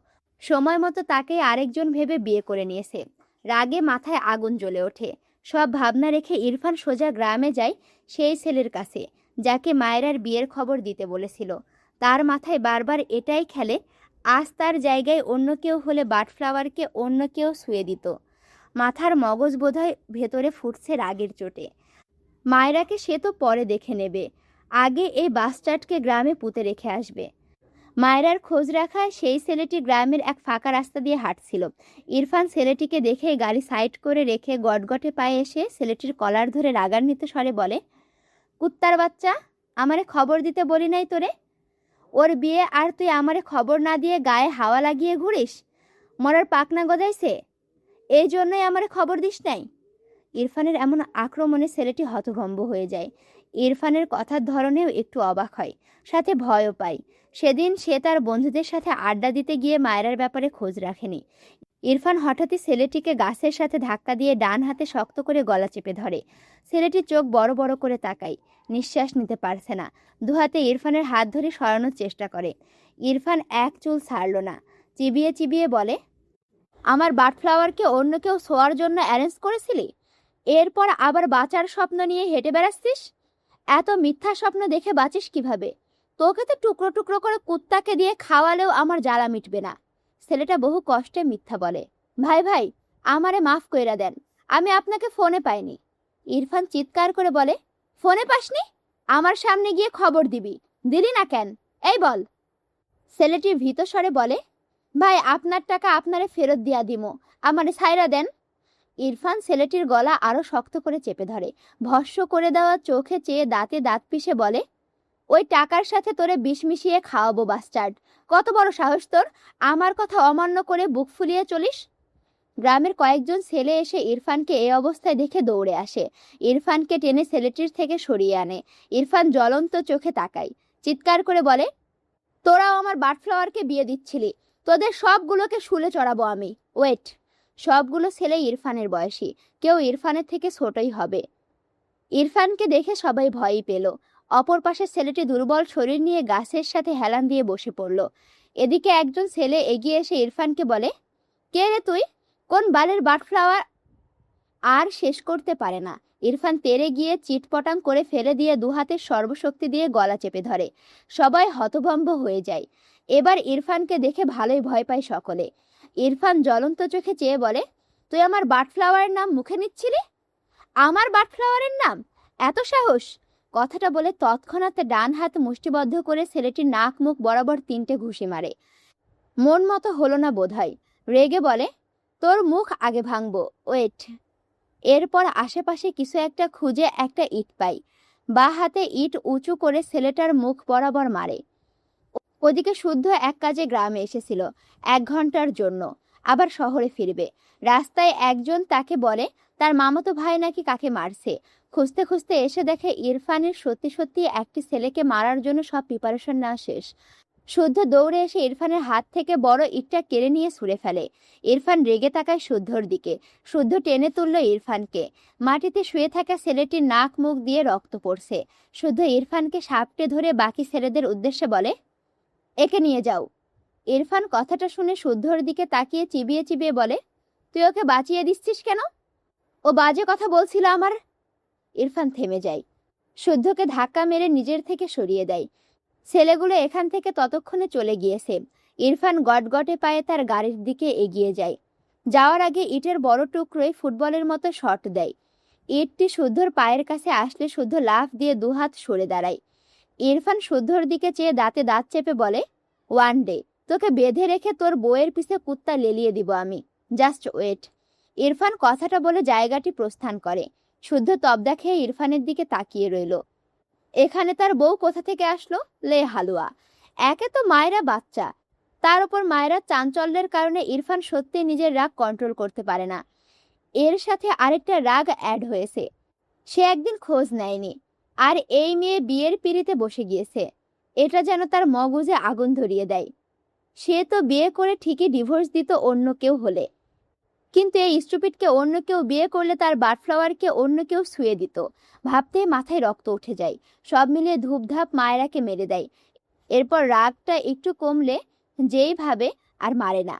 সময় মতো তাকে আরেকজন ভেবে বিয়ে করে নিয়েছে। রাগে মাথায় আগুন জ্বলে ওঠে। সব ভাবনা রেখে ইরফান সোজা গ্রামে যায় সেই ছেলের কাছে যাকে মায়েরার বিয়ের খবর দিতে বলেছিল। তার মাথায় বারবার এটাই খেলে, আজ তার জায়গায় অন্য কেউ হলে বাটফ্লাওয়ারকে অন্য কেউ ছুঁয়ে দিত। মাথার মগজ বোধহয় ভেতরে ফুটছে রাগের চোটে। মায়েরাকে সে তো পরে দেখে নেবে, আগে এই বাস্টার্ডকে গ্রামে পুঁতে রেখে আসবে। মায়েরার খোঁজ রাখা সেই ছেলেটি গ্রামের এক ফাঁকা রাস্তা দিয়ে হাঁটছিল। ইরফান ছেলেটিকে দেখে গাড়ি সাইড করে রেখে গটগটে পায়ে এসে ছেলেটির কলার ধরে রাগান্বিত স্বরে বলে, কুত্তার বাচ্চা, আমারে খবর দিতে বলি নাই তোরে? ওর বিয়ে আর তুই আমারে খবর না দিয়ে গায়ে হাওয়া লাগিয়ে ঘুরিস? মরার পাকনা গজাইছে, এই জন্যই আমারে খবর দিস নাই? ইরফানের এমন আক্রমণে ছেলেটি হতভম্ব হয়ে যায়। ইরফানের কথার ধরনেও একটু অবাক হয়, সাথে ভয়ও পায়। সেদিন সে তার বন্ধুদের সাথে আড্ডা দিতে গিয়ে মায়েরার ব্যাপারে খোঁজ রাখেনি। ইরফান হঠাৎই ছেলেটিকে গাছের সাথে ধাক্কা দিয়ে ডান হাতে শক্ত করে গলা চেপে ধরে। ছেলেটির চোখ বড় বড় করে তাকায়, নিঃশ্বাস নিতে পারছে না। দুহাতে ইরফানের হাত ধরে সরানোর চেষ্টা করে। ইরফান এক চুল ছাড়ল না, চিবিয়ে চিবিয়ে বলে, আমার বার্ডফ্লাওয়ারকে অন্য কেউ ছোঁয়ার জন্য অ্যারেঞ্জ করেছিলি, এরপর আবার বাঁচার স্বপ্ন নিয়ে হেঁটে বেড়াচ্ছিস। এত মিথ্যা স্বপ্ন দেখে বাঁচিস কিভাবে? তোকে তো টুকরো টুকরো করে কুত্তাকে দিয়ে খাওয়ালেও আমার জ্বালা মিটবে না। ছেলেটা বহু কষ্টে মিথ্যা বলে। ভাই ভাই, আমারে মাফ কইরা দেন, আমি আপনাকে ফোনে পাইনি। ইরফান চিৎকার করে বলে, ফোনে পাসনি? আমার সামনে গিয়ে খবর দিবি, দিলি না কেন? এই বল। ছেলেটি ভীত স্বরে বলে, ভাই আপনার টাকা আপনারে ফেরত দিয়া দিমো, আমারে ছাইরা দেন। ইরফান ছেলেটির গলা আরো শক্ত করে চেপে ধরে, ভস্ম করে দেওয়া চোখে চেয়ে দাঁতে দাঁত পিষে বলে, ওই টাকার সাথে তোরে বিষ মিশিয়ে খাওয়াবো বাস্টার্ড। কত বড় সাহস তোর, আমার কথা অমান্য করে বুক ফুলিয়ে চলিস? গ্রামের কয়েকজন ছেলে এসে ইরফানকে এই অবস্থায় দেখে দৌড়ে আসে। ইরফানকে টেনে ছেলেটির থেকে সরিয়ে আনে। ইরফান জ্বলন্ত চোখে তাকায়, চিৎকার করে বলে, তোরাও আমার বার্ডফ্লাওয়ারকে বিয়ে দিচ্ছিলি, তোদের সবগুলোকে শুলে চড়াবো আমি। ওয়েট। সবগুলো ছেলে ইরফানের বয়সী, কেউ ইরফানের থেকে ছোটই হবে। ইরফানকে দেখে সবাই ভয়ই পেল। অপর পাশে ছেলেটি দুর্বল শরীর নিয়ে গাছের সাথে হেলান দিয়ে বসে পড়ল। এদিকে একজন ছেলে এগিয়ে এসে ইরফানকে বলে, কে রে তুই? কোন বালের বার্ডফ্লাওয়ার? আর শেষ করতে পারে না। ইরফান তেড়ে গিয়ে চিটপটাং করে ফেলে দিয়ে দুহাতের সর্বশক্তি দিয়ে গলা চেপে ধরে। সবাই হতভম্ব হয়ে যায়। এবার ইরফানকে দেখে ভালোই ভয় পায় সকলে। ইরফান জ্বলন্ত চোখে চেয়ে বলে, তুই আমার বার্ডফ্লাওয়ারের নাম মুখে নিচ্ছিলি? আমার বার্ডফ্লাওয়ারের নাম? এত সাহস! কথাটা বলে তৎক্ষণাৎ ডান হাত মুষ্টিবদ্ধ করে ছেলেটির নাক মুখ বরাবর 3টে ঘুষি মারে। মন মতো হলো না বোধহয়। রেগে বলে, তোর মুখ আগে ভাঙবো, ওয়েট। এরপর আশেপাশে কিছু একটা খুঁজে একটা ইট পাই। বা হাতে ইট উঁচু করে ছেলেটার মুখ বরাবর মারে। ওদিকে শুদ্ধ এক কাজে গ্রামে এসেছিল 1 ঘন্টার জন্য, আবার শহরে ফিরবে। রাস্তায় একজন তাকে বলে তার মামাতো ভাই নাকি কাকে মারছে। খুঁজতে খুঁজতে এসে দেখে ইরফানের সত্যি সত্যি একটি ছেলেকে মারার জন্য সব প্রিপারেশন নেওয়া শেষ। শুদ্ধ দৌড়ে এসে ইরফানের হাত থেকে বড় ইটটা কেড়ে নিয়ে ছুঁড়ে ফেলে। ইরফান রেগে তাকায় শুদ্ধর দিকে। শুদ্ধ টেনে তুলল ইরফানকে। মাটিতে শুয়ে থাকা ছেলেটির নাক মুখ দিয়ে রক্ত পড়ছে। শুদ্ধ ইরফানকে সাপটে ধরে বাকি ছেলেদের উদ্দেশ্যে বলে, একে নিয়ে যাও। ইরফান কথাটা শুনে শুদ্ধর দিকে তাকিয়ে চিবিয়ে চিবিয়ে বলে, তুই ওকে বাঁচিয়ে দিচ্ছিস কেন? ও বাজে কথা বলছিল আমার। ইরফান থেমে যায়। শুদ্ধকে ধাক্কা মেরে নিজের থেকে সরিয়ে দেয়। ছেলেগুলো এখান থেকে ততক্ষণে চলে গিয়েছে। ইরফান গটগটে পায়ে তার গাড়ির দিকে এগিয়ে যায়। যাওয়ার আগে ইটের বড় টুকরোয় ফুটবলের মতো শট দেয়। ইটটি শুদ্ধর পায়ের কাছে আসলে শুদ্ধ লাফ দিয়ে দুহাত সরে দাঁড়ায়। ইরফান শুদ্ধর দিকে চেয়ে দাঁতে দাঁত চেপে বলে, ওয়ান ডে তোকে বেঁধে রেখে তোর বউয়ের পিছে কুত্তা লেলিয়ে দিব আমি, জাস্ট ওয়েট। ইরফান কথাটা বলে জায়গাটি প্রস্থান করে। শুদ্ধ তবদা খেয়ে ইরফানের দিকে তাকিয়ে রইল। এখানে তার বউ কোথা থেকে আসলো? লে হালুয়া। একে তো মায়েরা বাচ্চা, তার উপর মায়েরা চাঞ্চল্যের কারণে ইরফান সত্যি নিজের রাগ কন্ট্রোল করতে পারে না। এর সাথে আরেকটা রাগ অ্যাড হয়েছে। সে একদিন খোঁজ নেয়নি, আর এই মেয়ে বিয়ের পিড়িতে বসে গিয়েছে। এটা যেন তার মগজে আগুন ধরিয়ে দেয়। সে তো বিয়ে করে ঠিকই ডিভোর্স দিত অন্য কেউ হলে, কিন্তু এই স্টুপিডকে অন্য কেউ বিয়ে করলে তার বার্ডফ্লাওয়ারকে অন্য কেউ ছুঁয়ে দিত। ভাবতেই মাথায় রক্ত উঠে যায়। সব মিলিয়ে ধূপধাপ মায়েরাকে মেরে দেয়। এরপর রাগটা একটু কমলে যেই ভাবে আর মারে না,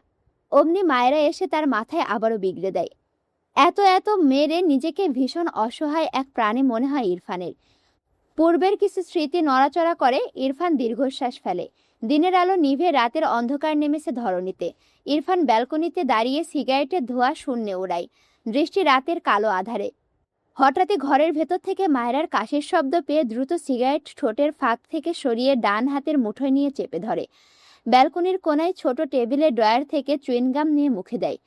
অমনি মায়েরা এসে তার মাথায় আবারও বিগড়ে দেয়। এত এত মেরে নিজেকে ভীষণ অসহায় এক প্রাণী মনে হয় ইরফানের। পূর্বের কিছু স্মৃতি নড়াচড়া করে। ইরফান দীর্ঘশ্বাস ফেলে। দিনের আলো নিভে রাতের অন্ধকার নেমেছে ধরণীতে। ইরফান ব্যালকনিতে দাঁড়িয়ে সিগারেটের ধোঁয়া শূন্যে ওড়ায়, দৃষ্টি রাতের কালো আধারে। হঠাৎই ঘরের ভেতর থেকে মায়েরার কাশির শব্দ পেয়ে দ্রুত সিগারেট ঠোঁটের ফাঁক থেকে সরিয়ে ডান হাতের মুঠোয় নিয়ে চেপে ধরে। ব্যালকনির কোনায় ছোট টেবিলে ড্রয়ার থেকে চুইনগাম নিয়ে মুখে দেয়।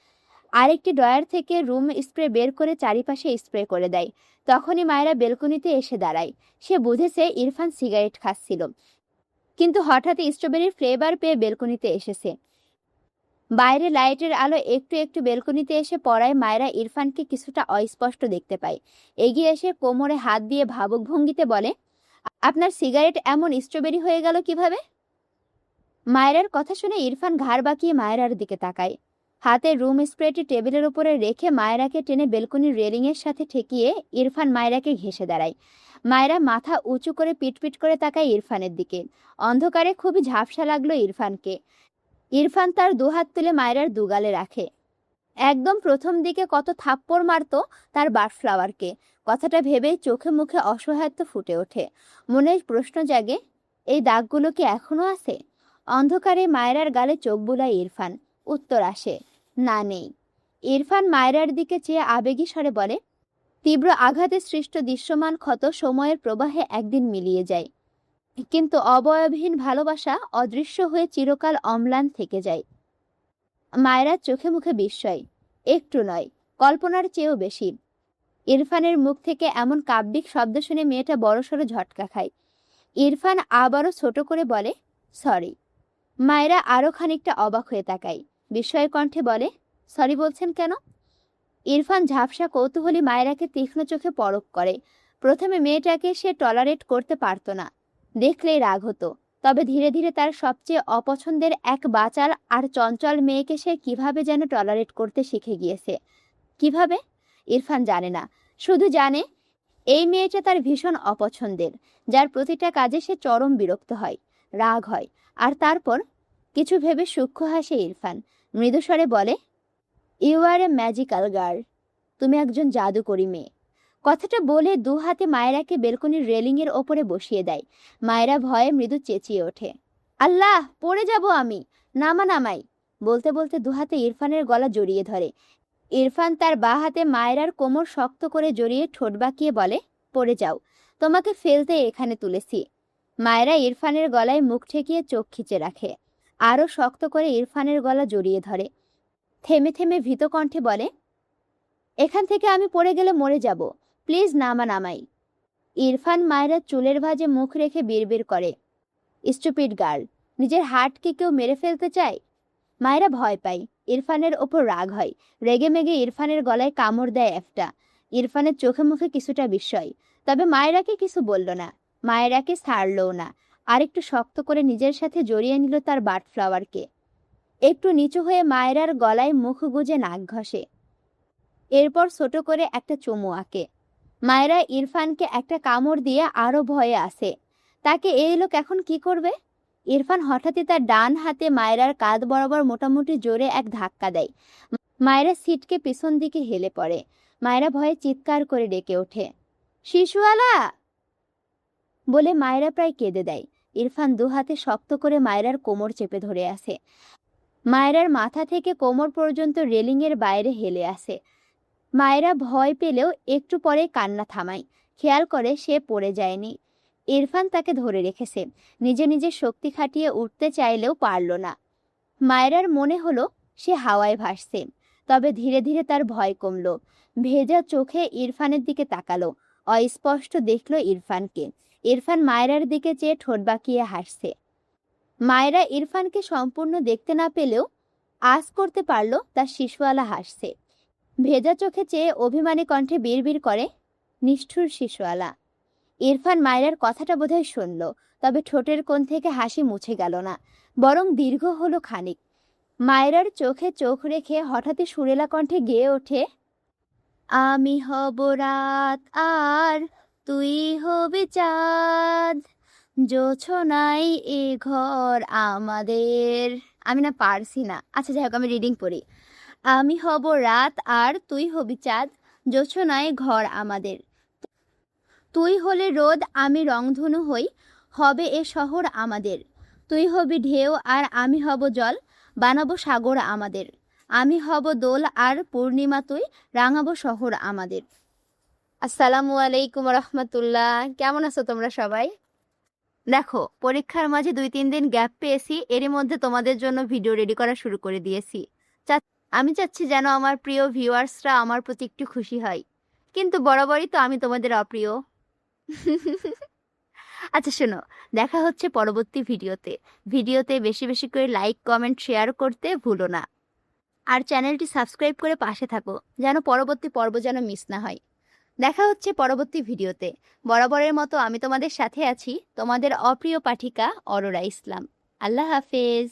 আরেকটি ড্রয়ার থেকে রুম স্প্রে বের করে চারিপাশে স্প্রে করে দেয়। তখনই মায়েরা বেলকনিতে এসে দাঁড়ায়। সে বুঝেছে ইরফান সিগারেট খাচ্ছিল, কিন্তু হঠাৎ স্ট্রবেরির ফ্লেভার পেয়ে বেলকনিতে এসেছে। বাইরে লাইটের আলো একটু একটু বেলকনিতে এসে পড়ায় মায়েরা ইরফানকে কিছুটা অস্পষ্ট দেখতে পায়। এগিয়ে এসে কোমরে হাত দিয়ে ভাবুক ভঙ্গিতে বলে, আপনার সিগারেট এমন স্ট্রবেরি হয়ে গেল কিভাবে? মায়েরার কথা শুনে ইরফান ঘাড় বাঁকিয়ে মায়েরার দিকে তাকায়। হাতে রুম স্প্রেটি টেবিলের উপরে রেখে মায়েরাকে টেনে বেলকনির রেলিংয়ের সাথে ঠেকিয়ে ইরফান মায়েরাকে ঘেঁষে দাঁড়ায়। মায়েরা মাথা উঁচু করে পিটপিট করে তাকায় ইরফানের দিকে। অন্ধকারে খুবই ঝাপসা লাগলো ইরফানকে। ইরফান তার দুহাত তুলে মায়েরার দুগালে রাখে। একদম প্রথম দিকে কত থাপ্পড় মারতো তার বার্ডফ্লাওয়ারকে। কথাটা ভেবেই চোখে মুখে অসহায়ত্ব ফুটে ওঠে। মনে প্রশ্ন জাগে, এই দাগগুলো কি এখনো আছে? অন্ধকারে মায়রার গালে চোখ বুলায় ইরফান। উত্তর আসে, না, নেই। ইরফান মায়রার দিকে চেয়ে আবেগী স্বরে বলে, তীব্র আঘাতে সৃষ্ট দৃশ্যমান ক্ষত সময়ের প্রবাহে একদিন মিলিয়ে যায়, কিন্তু অবয়বহীন ভালোবাসা অদৃশ্য হয়ে চিরকাল অম্লান থেকে যায়। মায়রার চোখে মুখে বিস্ময়, একটু নয়, কল্পনার চেয়েও বেশি। ইরফানের মুখ থেকে এমন কাব্যিক শব্দ শুনে মেয়েটা বড়সড় ঝটকা খায়। ইরফান আবারও ছোট করে বলে, সরি। মায়রা আরো খানিকটা অবাক হয়ে তাকায়, বিস্ময় কণ্ঠে বলে, সরি বলছেন কেন? ইরফান ঝাপসা কৌতূহলী মায়রাকে তীক্ষ্ণ চোখে পরখ করে। প্রথমে মেয়েটাকে সে টলারেট করতে পারত না, দেখলেই রাগ হতো। তবে ধীরে ধীরে তার সবচেয়ে অপছন্দের এক বাচাল আর চঞ্চল মেয়েকে সে কিভাবে যেন টলারেট করতে শিখে গিয়েছে। কিভাবে? ইরফান জানে না, শুধু জানে এই মেয়েটা তার ভীষণ অপছন্দের, যার প্রতিটা কাজে সে চরম বিরক্ত হয়, রাগ হয়। আর তারপর কিছু ভেবে সূক্ষ্ম হাসে ইরফান, মৃদুস্বরে বলে, you are a magical girl. তুমি একজন জাদুকরী মেয়ে। কথাটা বলে দু হাতে মায়রাকে বেলকনির রেলিংয়ের ওপরে বসিয়ে দেয়। মায়রা ভয়ে মৃদু চেঁচিয়ে ওঠে, আল্লাহ, পড়ে যাব আমি, নামাই। বলতে বলতে দু হাতে ইরফানের গলা জড়িয়ে ধরে। ইরফান তার বাঁ হাতে মায়রার কোমর শক্ত করে জড়িয়ে ঠোঁট বাঁকিয়ে বলে, পড়ে যাও, তোমাকে ফেলতে এখানে তুলেছি। মায়রা ইরফানের গলায় মুখ ঠেকিয়ে চোখ খিচে রাখে, আরও শক্ত করে ইরফানের গলা জড়িয়ে ধরে। থেমে থেমে ভীত কণ্ঠে বলে, এখান থেকে আমি পড়ে গেলে মরে যাব, প্লিজ নামাই। ইরফান মায়রার চুলের ভাঁজে মুখ রেখে বিড়বিড় করে, স্টুপিড গার্ল, নিজের হার্টকে কেউ মেরে ফেলতে চায়? মায়রা ভয় পায়, ইরফানের ওপর রাগ হয়। রেগে মেগে ইরফানের গলায় কামড় দেয় একটা। ইরফানের চোখে মুখে কিছুটা বিস্ময়, তবে মায়রাকে কিছু বলল না, মায়রাকে ছাড়লও না। আর একটু শক্ত করে নিজের সাথে জড়িয়ে নিল তার বার্ডফ্লাওয়ারকে। একটু নিচু হয়ে মায়রার গলায় মুখ গুজে নাক ঘষে, এরপর ছোট করে একটা চুমু আঁকে। মায়রা ইরফানকে একটা কামড় দিয়ে আরো ভয়ে আসে, তাকে এই লোক এখন কি করবে? ইরফান হঠাৎই তার ডান হাতে মায়রার কাঁধ বরাবর মোটামুটি জোরে এক ধাক্কা দেয়। মায়রা সিটকে পিছন দিকে হেলে পড়ে। মায়রা ভয়ে চিৎকার করে ডেকে ওঠে, শিশুয়ালা বলে মায়রা প্রায় কেঁদে দেয়। ইরফান দু হাতে শক্ত করে মায়রার কোমর চেপে ধরে আসে। মায়রার মাথা থেকে কোমর পর্যন্ত রেলিংয়ের বাইরে হেলে আসে। মায়রা ভয় পেলেও একটু পরে কান্না থামায়, খেয়াল করে সে পড়ে যায়নি। ইরফান তাকে ধরে রেখেছে, নিজে নিজে শক্তি খাটিয়ে উঠতে চাইলেও পারল না। মায়রার মনে হলো সে হাওয়ায় ভাসছে, তবে ধীরে ধীরে তার ভয় কমল। ভেজা চোখে ইরফানের দিকে তাকালো, অস্পষ্ট দেখল ইরফানকে। ইরফান মায়রার দিকে চেয়ে ঠোঁট বাঁকিয়ে হাসছে। মায়রা ইরফানকে সম্পূর্ণ দেখতে না পেলেও আঁচ করতে পারল তার শিশুয়ালা হাসছে। ভেজা চোখে চেয়ে অভিমানী কণ্ঠে বিড়বিড় করে, নিষ্ঠুর শিশুয়ালা। ইরফান মায়রার কথাটা বোধহয় শুনল, তবে ঠোঁটের কোণ থেকে হাসি মুছে গেল না, বরং দীর্ঘ হলো খানিক। মায়রার চোখে চোখ রেখে হঠাৎই সুরেলা কণ্ঠে গেয়ে ওঠে, আমি হব রাত আর তুই হবি চাঁদ, জোছনাই এ ঘর আমাদের। আমি না পারছি না, আচ্ছা যাই হোক, আমি রিডিং পড়ি। আমি হব রাত আর তুই হবি চাঁদ, জোছনায় ঘর আমাদের। তুই হলে রোদ, আমি রংধনু হই, হবে এ শহর আমাদের। তুই হবি ঢেউ আর আমি হব জল, বানাবো সাগর আমাদের। আমি হব দোল আর পূর্ণিমা তুই, রাঙাবো শহর আমাদের। আসসালামু আলাইকুম রহমতুল্লাহ। কেমন আছো তোমরা সবাই? দেখো, পরীক্ষার মাঝে 2-3 দিন গ্যাপ পেয়েছি, এরই মধ্যে তোমাদের জন্য ভিডিও রেডি করা শুরু করে দিয়েছি। আমি চাচ্ছি যেন আমার প্রিয় ভিউয়ার্সরা আমার প্রতি একটু খুশি হয়, কিন্তু বরাবরই তো আমি তোমাদের অপ্রিয়। আচ্ছা শোনো, দেখা হচ্ছে পরবর্তী ভিডিওতে বেশি বেশি করে লাইক, কমেন্ট, শেয়ার করতে ভুলো না। আর চ্যানেলটি সাবস্ক্রাইব করে পাশে থাকো, যেন পরবর্তী পর্ব যেন মিস না হয়। দেখা হচ্ছে পরবর্তী ভিডিওতে। বরাবরের মতো আমি তোমাদের সাথে আছি, তোমাদের অপ্রিয় পাঠিকা অরোরা ইসলাম। আল্লাহ হাফেজ।